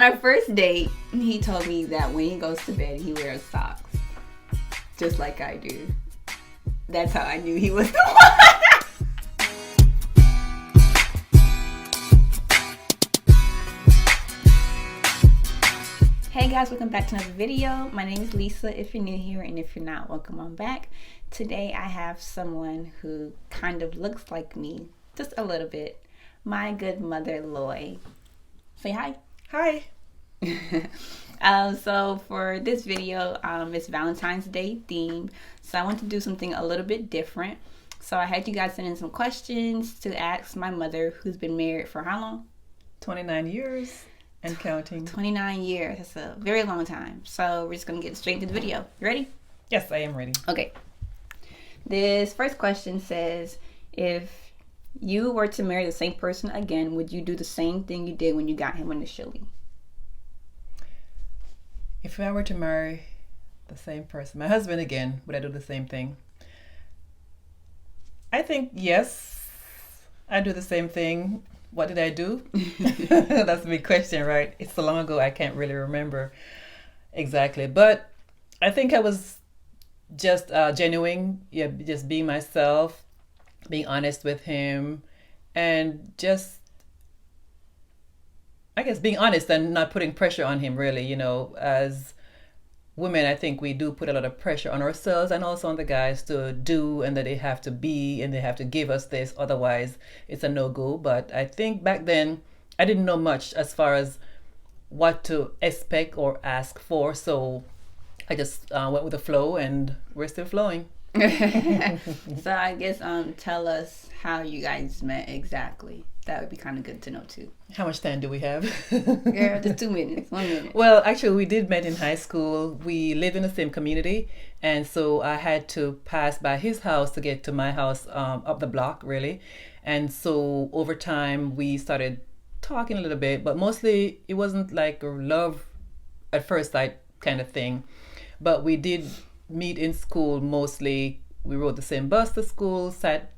on our first date, he told me that when he goes to bed, he wears socks. Just like I do. That's how I knew he was the one. Hey guys, welcome back to another video. My name is Lisa if you're new here, and if you're not, welcome on back. Today I have someone who kind of looks like me, just a little bit. My good mother, Loy. Say hi. Hi. So for this video, it's Valentine's Day themed. So I want to do something a little bit different. So I had you guys send in some questions to ask my mother, who's been married for how long? 29 years and counting. 29 years. That's a very long time. So we're just going to get straight into the video. You ready? Yes, I am ready. Okay. This first question says, if you were to marry the same person again, would you do the same thing you did when you got him initially? If I were to marry the same person, my husband again, would I do the same thing? I think yes, I do the same thing. What did I do? That's a big question, right? It's so long ago I can't really remember exactly. But I think I was just genuine, just being myself, being honest with him, and just, I guess, being honest and not putting pressure on him, really. You know, as women, I think we do put a lot of pressure on ourselves and also on the guys to do, and that they have to be and they have to give us this, otherwise it's a no-go. But I think back then I didn't know much as far as what to expect or ask for, so I just went with the flow, and we're still flowing. So I guess tell us how you guys met exactly. That would be kind of good to know too. How much time do we have? Girl, just 2 minutes, 1 minute. Well, actually, we did meet in high school. We lived in the same community, and so I had to pass by his house to get to my house, up the block, really. And so over time, we started talking a little bit, but mostly it wasn't like a love at first sight kind of thing. But we did meet in school mostly. We rode the same bus to school, sat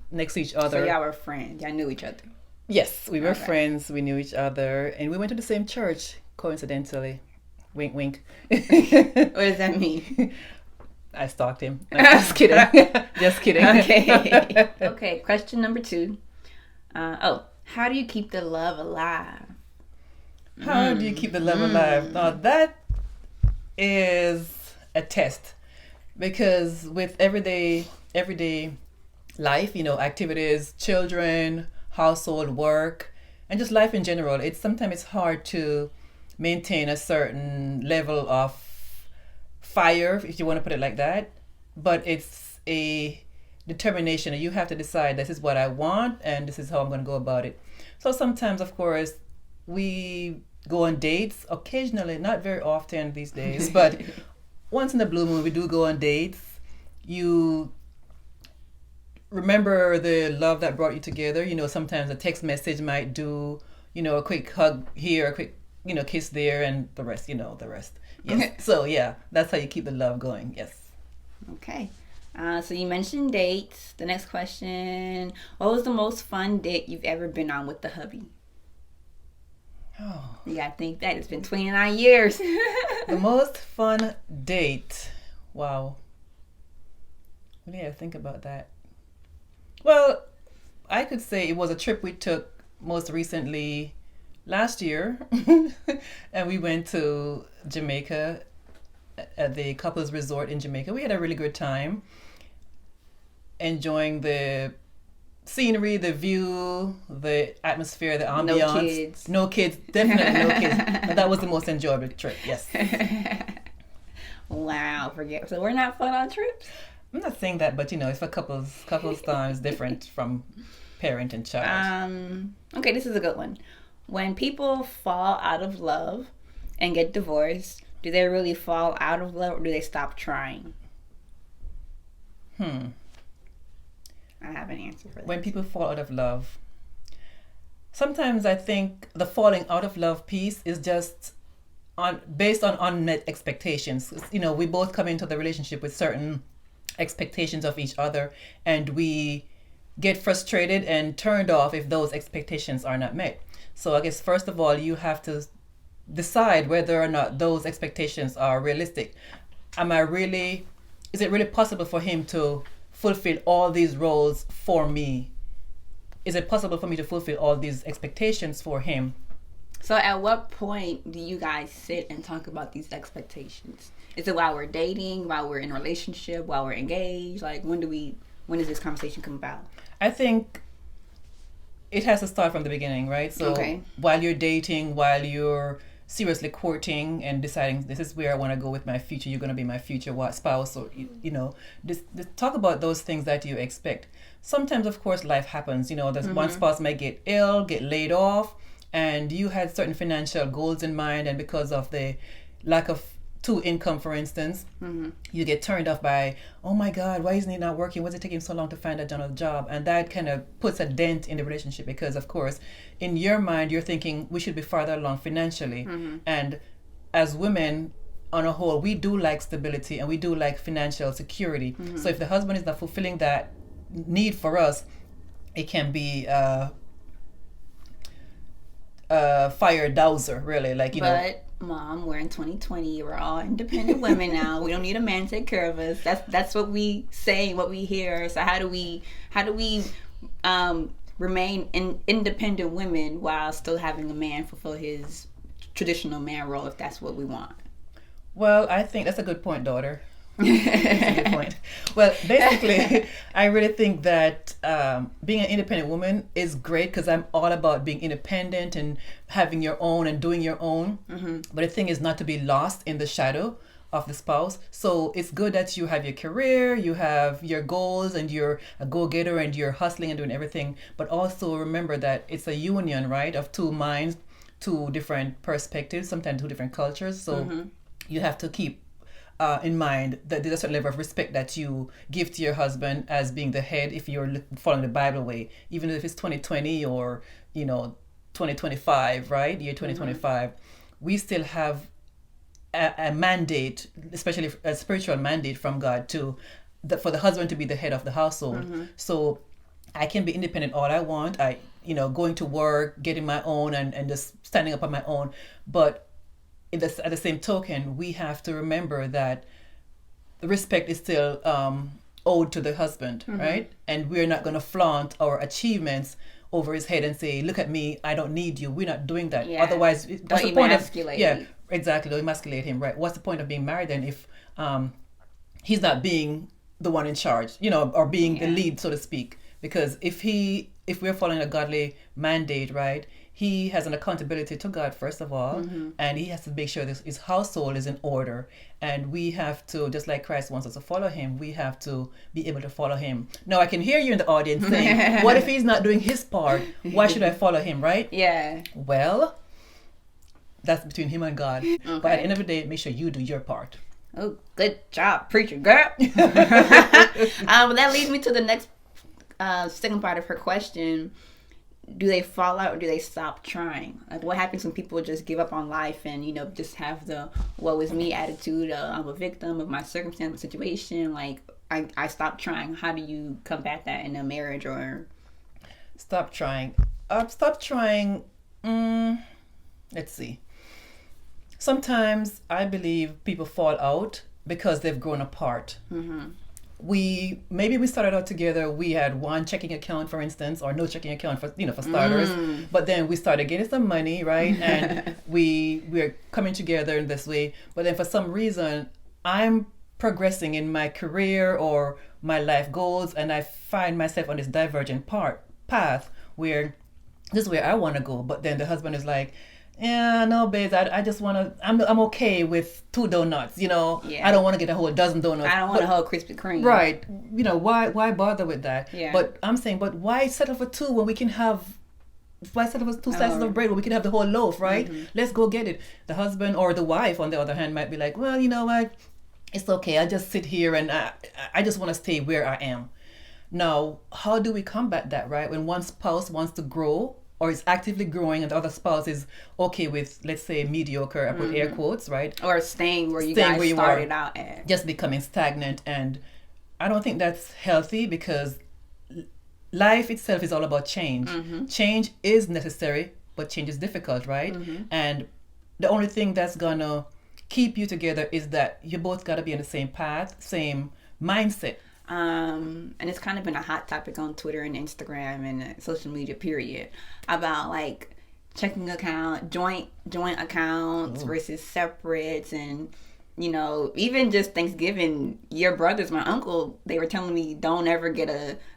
next to each other. So y'all were friends. Y'all knew each other. Yes, we were friends. We knew each other, and we went to the same church, coincidentally. Wink, wink. What does that mean? I stalked him. Just kidding. Just kidding. Okay. Okay. Question number 2. How do you keep the love alive? How do you keep the love alive? Now that is a test, because with everyday life, you know, activities, children, household work, and just life in general, sometimes it's hard to maintain a certain level of fire, if you want to put it like that. But it's a determination. You have to decide, this is what I want and this is how I'm going to go about it. So sometimes, of course, we go on dates occasionally, not very often these days, but once in a blue moon we do go on dates. You remember the love that brought you together. You know, sometimes a text message might do, you know, a quick hug here, a quick, you know, kiss there, and the rest, you know, the rest. Yes. So yeah, that's how you keep the love going. Yes. Okay. So you mentioned dates. The next question, what was the most fun date you've ever been on with the hubby? Oh. You gotta think that. It's been 29 years. The most fun date. Wow. What do you think about that? Well, I could say it was a trip we took most recently last year. And we went to Jamaica at the couples resort in Jamaica. We had a really good time enjoying the scenery, the view, the atmosphere, the ambiance. No kids. Definitely no kids. But that was the most enjoyable trip. Yes. Wow. So we're not fun on trips? I'm not saying that, but you know, if a couple's time is different from parent and child. Okay, this is a good one. When people fall out of love and get divorced, do they really fall out of love, or do they stop trying? I have an answer for that. When people fall out of love, sometimes I think the falling out of love piece is just based on unmet expectations. You know, we both come into the relationship with certain expectations of each other, and we get frustrated and turned off if those expectations are not met. So I guess first of all, you have to decide whether or not those expectations are realistic. Is it really possible for him to fulfill all these roles for me? Is it possible for me to fulfill all these expectations for him? So at what point do you guys sit and talk about these expectations? Is it while we're dating, while we're in a relationship, while we're engaged? Like, when does this conversation come about? I think it has to start from the beginning, right? So while you're dating, while you're seriously courting and deciding this is where I want to go with my future, you're going to be my future spouse, or just talk about those things that you expect. Sometimes, of course, life happens. There's one spouse might get ill, get laid off, and you had certain financial goals in mind, and because of the lack of income, for instance, you get turned off by, oh my God, why isn't it not working? What's it taking so long to find another job? And that kind of puts a dent in the relationship, because of course, in your mind, you're thinking we should be farther along financially. And as women, on a whole, we do like stability and we do like financial security. So if the husband is not fulfilling that need for us, it can be fire dowser, really. But Mom, we're in 2020. We're all independent women now. We don't need a man to take care of us. That's what we say, what we hear. So how do we remain independent women while still having a man fulfill his traditional man role, if that's what we want? Well, I think that's a good point, daughter. That's a good point. Well, basically, I really think that being an independent woman is great, because I'm all about being independent and having your own and doing your own. But the thing is not to be lost in the shadow of the spouse. So it's good that you have your career, you have your goals, and you're a go-getter and you're hustling and doing everything. But also remember that it's a union, right, of two minds, two different perspectives, sometimes two different cultures. So you have to keep in mind that there's a certain level of respect that you give to your husband as being the head, if you're following the Bible way, even if it's 2020 or 2025, right? Year 2025, we still have a mandate, especially a spiritual mandate from God for the husband to be the head of the household. So I can be independent all I want. Going to work, getting my own, and just standing up on my own, but at the same token, we have to remember that the respect is still owed to the husband, right? And we're not going to flaunt our achievements over his head and say, "Look at me, I don't need you." We're not doing that. Yeah. Otherwise, that's the point of exactly. Don't emasculate him, right? What's the point of being married then if he's not being the one in charge, or being the lead, so to speak? Because if we're following a godly mandate, right? He has an accountability to God, first of all, and he has to make sure his household is in order. And we have to, just like Christ wants us to follow him, we have to be able to follow him. Now, I can hear you in the audience saying, what if he's not doing his part? Why should I follow him, right? Yeah. Well, that's between him and God. Okay. But at the end of the day, make sure you do your part. Oh, good job, preacher girl. That leads me to the next second part of her question. Do they fall out or do they stop trying? Like, what happens when people just give up on life and, just have the woe is me attitude? I'm a victim of my circumstance, my situation. Like, I stopped trying. How do you combat that in a marriage or? Stop trying. Stop trying. Let's see. Sometimes I believe people fall out because they've grown apart. We started out together. We had one checking account, for instance, or no checking account for starters. But then we started getting some money, right? And we're coming together in this way. But then for some reason, I'm progressing in my career or my life goals, and I find myself on this divergent path where this is where I want to go. But then the husband is like, yeah, no, babes, I just want to, I'm okay with 2 donuts, I don't want to get a whole dozen donuts. I don't want a whole Krispy Kreme. Right. Why bother with that? Yeah. But I'm saying, but why settle for 2 when we can have, why settle for 2 slices of bread when we can have the whole loaf, right? Let's go get it. The husband or the wife, on the other hand, might be like, well, you know what? It's okay. I just sit here and I just want to stay where I am. Now, how do we combat that, right? When one spouse wants to grow, or is actively growing, and the other spouse is okay with, let's say, mediocre, I put air quotes, right? Or staying where you guys started out at. Just becoming stagnant. And I don't think that's healthy, because life itself is all about change. Change is necessary, but change is difficult, right? And the only thing that's gonna keep you together is that you both gotta be on the same path, same mindset. And it's kind of been a hot topic on Twitter and Instagram and social media period about like checking account, joint accounts versus separates, and you know, even just Thanksgiving, your brothers, my uncle, they were telling me don't ever get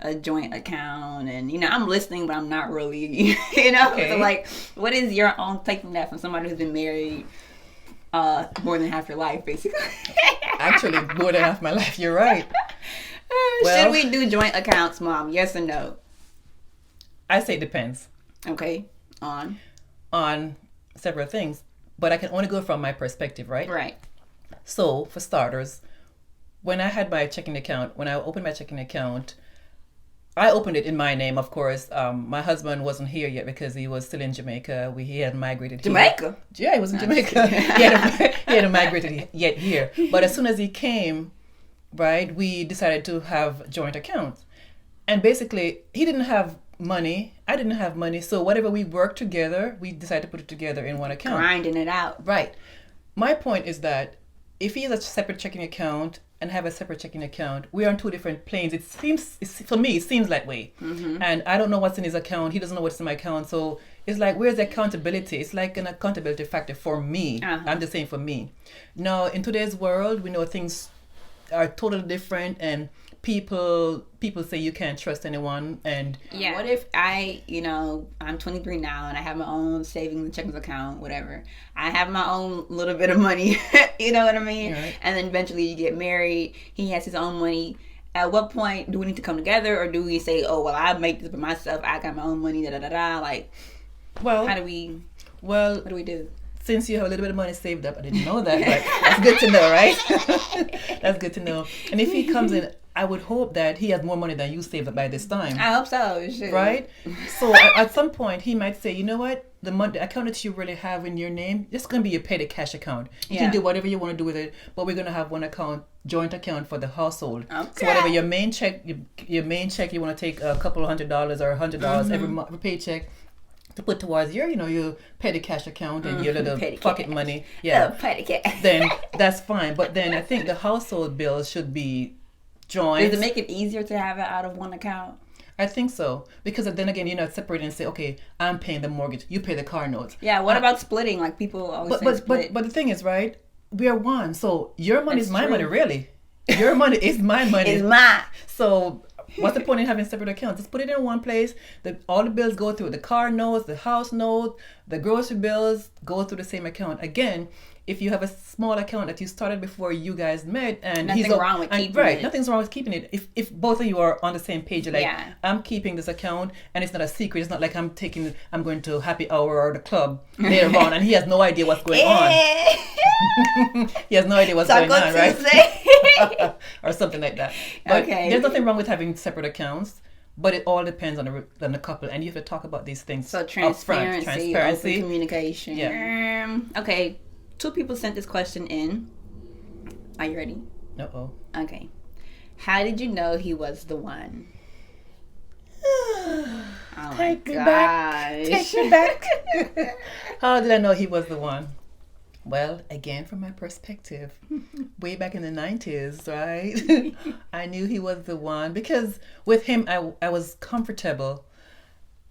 a joint account, and you know, I'm listening but I'm not really you know. Okay. So like, what is your own take on that from somebody who's been married more than half your life, basically? Actually, more than half my life, you're right. Should we do joint accounts, Mom? Yes or no? I say it depends. Okay. On several things, but I can only go from my perspective, right? Right. So, for starters, when I had my checking account, when I opened my checking account, I opened it in my name, of course. My husband wasn't here yet because he was still in Jamaica. He had migrated here. Jamaica? Yeah, he was in Jamaica. he hadn't migrated yet here. But as soon as he came, right, we decided to have joint accounts. And basically, he didn't have money. I didn't have money. So whatever we worked together, we decided to put it together in one account. Grinding it out. Right. My point is that if he has a separate checking account and have a separate checking account, we are on two different planes. For me, it seems that way. Mm-hmm. And I don't know what's in his account. He doesn't know what's in my account. So it's like, where's the accountability? It's like an accountability factor for me. Uh-huh. I'm just saying for me. Now, in today's world, we know things are totally different, and people say you can't trust anyone. And yeah, what if I'm 23 now and I have my own savings and checkings account, whatever. I have my own little bit of money, you know what I mean? Right. And then eventually you get married, he has his own money. At what point do we need to come together, or do we say, oh, well, I make this for myself, I got my own money, da-da-da-da, like, well, what do we do? Since you have a little bit of money saved up, I didn't know that, but that's good to know, right? That's good to know. And if he comes in, I would hope that he has more money than you saved up by this time. I hope so. Sure. Right? So at some point, he might say, you know what? The account that you really have in your name, it's going to be your petty cash account. You can do whatever you want to do with it, but we're going to have one account, joint account for the household. Okay. So whatever your main check, you want to take a couple of $100 or $100 every paycheck to put towards your petty cash account and your little pocket money. Yeah. Petty cash. Then that's fine. But then I think the household bills should be joint. Does it make it easier to have it out of one account? I think so. Because then again, you're not separating and say, okay, I'm paying the mortgage, you pay the car notes. Yeah, what about splitting? Like people always say split. But the thing is, right, we are one. So your money is my money, really. Your money is my money. It's mine. So what's the point in having separate accounts? Just put it in one place. All the bills go through the car notes, the house note, the grocery bills go through the same account. Again, if you have a small account that you started before you guys met, and nothing's wrong with keeping it. Nothing's wrong with keeping it. If both of you are on the same page, you're like, I'm keeping this account, and it's not a secret. It's not like I'm going to happy hour or the club later on, and he has no idea what's going on. He has no idea what's going on, right? Or something like that. But there's nothing wrong with having separate accounts. But it all depends on the couple, and you have to talk about these things. So transparency, open communication. Yeah. Okay. 2 people sent this question in. Are you ready? Uh-oh. Okay. How did you know he was the one? Oh Take me back. How did I know he was the one? Well, again, from my perspective, way back in the 90s, right? I knew he was the one because with him, I was comfortable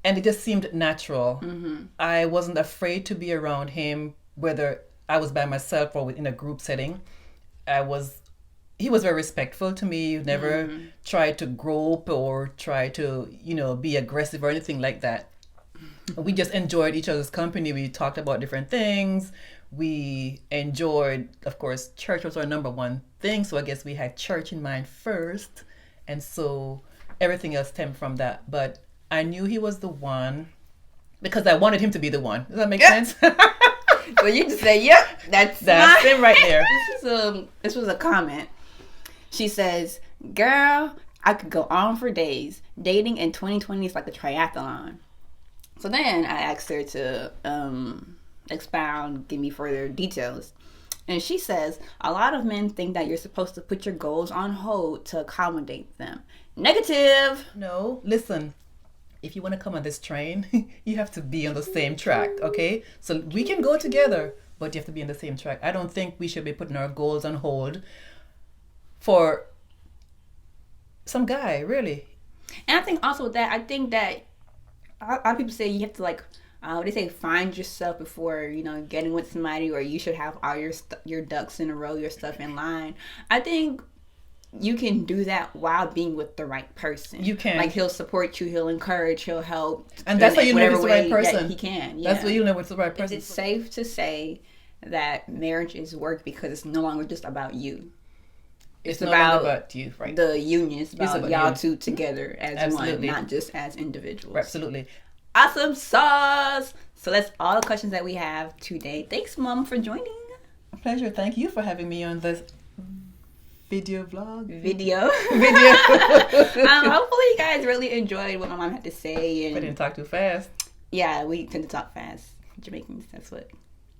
and it just seemed natural. Mm-hmm. I wasn't afraid to be around him, whether I was by myself or in a group setting. He was very respectful to me. He never tried to grope or try to, be aggressive or anything like that. We just enjoyed each other's company. We talked about different things. We enjoyed, of course, church was our number one thing. So I guess we had church in mind first. And so everything else stemmed from that. But I knew he was the one because I wanted him to be the one. Does that make sense? So you just say, yep, that's him right there. This was a comment. She says, girl, I could go on for days. Dating in 2020 is like a triathlon. So then I asked her to expound, give me further details. And she says, a lot of men think that you're supposed to put your goals on hold to accommodate them. Negative. No, listen. If you want to come on this train, you have to be on the same track, okay? So we can go together, but you have to be in the same track. I don't think we should be putting our goals on hold for some guy, really. And I think also with that, I think that a lot of people say you have to like, they say find yourself before, you know, getting with somebody, or you should have all your ducks in a row, your stuff in line. I think you can do that while being with the right person. You can. Like, he'll support you, he'll encourage, he'll help. And that's how you know it's the right person. He can. Yeah. That's what you know it's the right person. Is it safe to say that marriage is work because it's no longer just about you? It's no about you, right? The union is about y'all you. two together as one, not just as individuals. Absolutely. Awesome sauce. So that's all the questions that we have today. Thanks, Mom, for joining. A pleasure. Thank you for having me on this video vlog. Video. Hopefully you guys really enjoyed what my mom had to say. And we didn't talk too fast. Yeah, we tend to talk fast. Jamaicans, that's what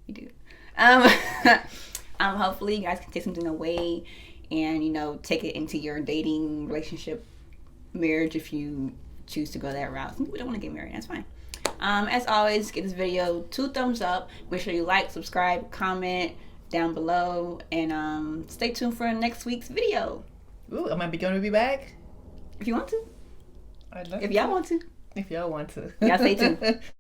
we do. Hopefully you guys can take something away and, you know, take it into your dating, relationship, marriage if you choose to go that route. Some people don't want to get married. That's fine. As always, give this video 2 thumbs up. Make sure you like, subscribe, comment down below, and stay tuned for next week's video. Ooh, am I going to be back? If you want to. I'd love if y'all want to. If y'all want to. Y'all stay tuned.